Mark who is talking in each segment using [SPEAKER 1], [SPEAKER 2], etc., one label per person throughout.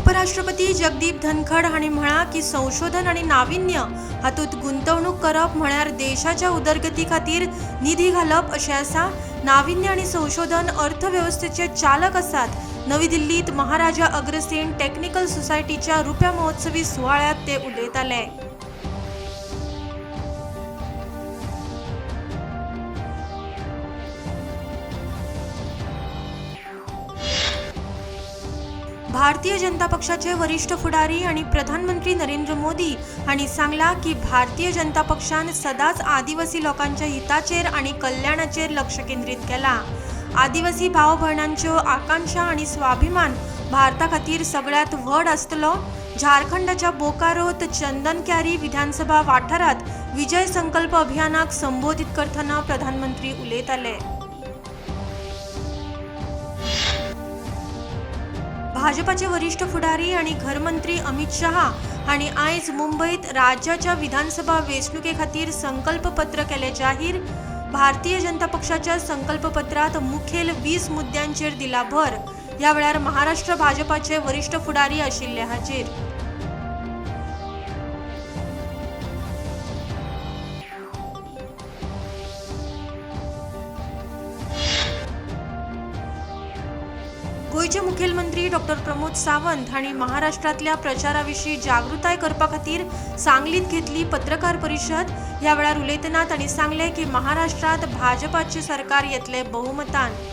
[SPEAKER 1] उपराष्ट्रपती जगदीप धनखड हांणी म्हळां की संशोधन आणि नाविन्य हातूंत गुंतवणूक करप म्हळ्यार देशाच्या उदरगती खातीर निधी घालप अशें आसा। नाविन्य आणि संशोधन अर्थव्यवस्थेचे चालक आसात। नवी दिल्लीत महाराजा अग्रसेन टेक्निकल सोसायटीच्या रुप्या महोत्सवी सुवाळ्यात ते उलयताले। भारतीय जनता पक्षाचे वरिष्ठ फुडारी आणि प्रधानमंत्री नरेंद्र मोदी हांणी सांगला की भारतीय जनता पक्षान सदांच आदिवासी लोकांच्या हिताचेर आणि कल्याणाचेर लक्ष केंद्रीत केला। आदिवासी भाव भयणांच्यो आकांक्षा आणि स्वाभिमान भारता खातीर सगळ्यात व्हड आसतलो। झारखंडाच्या बोकारोत चंदनक्यारी विधानसभा वाठारात विजय संकल्प अभियानाक संबोधित करतना प्रधानमंत्री उलयताले। भाजपाचे वरिष्ठ फुडारी आणि घरमंत्री अमित शहा हांणी आयज मुंबईत राज्याच्या विधानसभा वेंचणुके खातीर संकल्प पत्र केले जाहीर। भारतीय जनता पक्षाच्या संकल्प पत्रात मुखेल 20 मुद्द्यांचेर दिला भर। ह्या वेळार महाराष्ट्र भाजपाचे वरिष्ठ फुडारी आशिल्ले हाजीर। गोयचे मुखेलमंत्री डॉ. प्रमोद सावंत हांणी महाराष्ट्रातल्या प्रचाराविशीं जागृताय करपा खातीर सांगलीत घेतली पत्रकार परिशद। ह्या वेळार उलयतना तांणी सांगले की महाराष्ट्रात भाजपाचे सरकार येतले बहुमतान।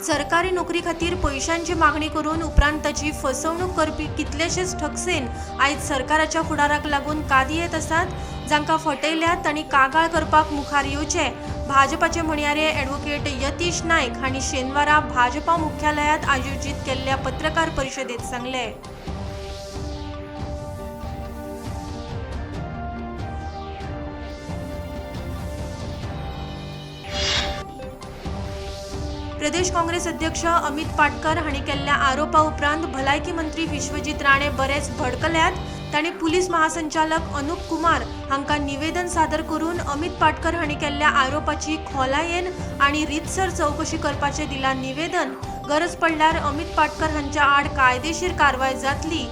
[SPEAKER 1] सरकारी नोकरी खातीर पैशांची मागणी करून उपरांत ताची फसवणूक करपी कितलेशेच ठकसेन आयज सरकाराच्या फुडाराक लागून कादी येत आसात। जांकां फटयल्यात तांणी कागाळ करपाक मुखार येवचे, भाजपाचे म्हणयारे ॲडव्होकेट यतीश नायक हांणी शेनवारा भाजपा मुख्यालयात आयोजीत केल्ल्या पत्रकार परिशदेत सांगले। प्रदेश काँग्रेस अध्यक्ष अमित पाटकर हांणी केल्ल्या आरोपा उपरांत भलायकी मंत्री विश्वजीत राणे बरेच भडकल्यात। तांणी पुलीस महासंचालक अनूप कुमार हांकां निवेदन सादर करून अमित पाटकर हांणी केल्ल्या आरोपाची खोलायेन आणि रितसर चौकशी करपाचें दिलां निवेदन। गरज पडल्यार अमित पाटकर हांच्या आड कायदेशीर कारवाय जातली।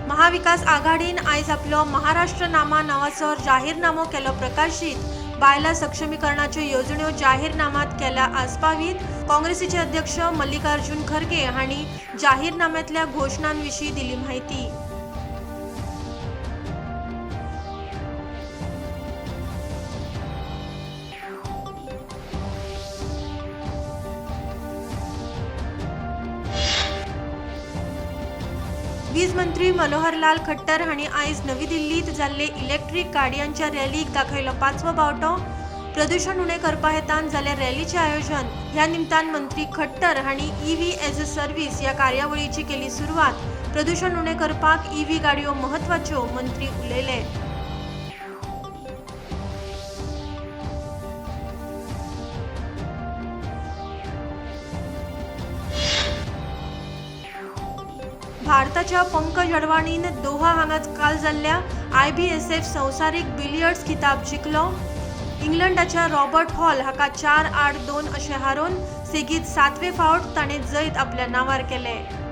[SPEAKER 1] महाविकास आघाडीन आयज आपलो महाराष्ट्र नामा नावाचो जाहीरनामो केलो प्रकाशीत। बायला सक्षमीकरणाच्यो येवजण्यो जाहीरनाम्यांत केल्या आस्पावीत। काँग्रेसीचे अध्यक्ष मल्लिकार्जुन खरगे हांणी जाहीरनाम्यांतल्या घोषणांविशीं दिली माहिती। वीज मंत्री मनोहरलाल खट्टर हांणी आयज नवी दिल्लीत जाल्ले इलेक्ट्रीक गाडयांच्या रॅलीक दाखयलो 5वो बावटो। प्रदूषण उणें करपा हेतान जाल्ल्या रॅलीचें आयोजन। ह्या निमतान मंत्री खट्टर हांणी EV एज अ सर्व्हिस ह्या कार्यावळीची केली सुरवात। प्रदूषण उणें करपाक EV गाडयो महत्वाच्यो, मंत्री उलयले। भारताच्या पंकज अडवाणीन दोहा हांगाच काल जाल्ल्या IBSF संवसारीक बिलियर्ड्स खिताब जिखलो। इंग्लंडाच्या रॉबर्ट हॉल हाका 4-8-2 अशें हारोवन सेगीत 7वें फावट ताणें जैत आपल्या नांवार केलें।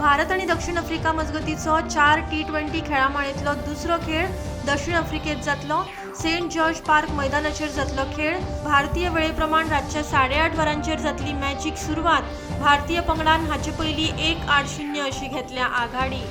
[SPEAKER 1] भारत आणि दक्षिण आफ्रिका मजगतीचो 4 T20 खेळामाळेंतलो दुसरो खेळ दक्षिण आफ्रिकेत जातलो। सेंट जॉर्ज पार्क मैदानाचेर जातलो खेळ। भारतीय वेळेप्रमाण रातच्या 8:30 वरांचेर जातली मॅचीक सुरवात। भारतीय पंगडान हाचे पयलीं 1-8-0 अशी घेतल्या आघाडी।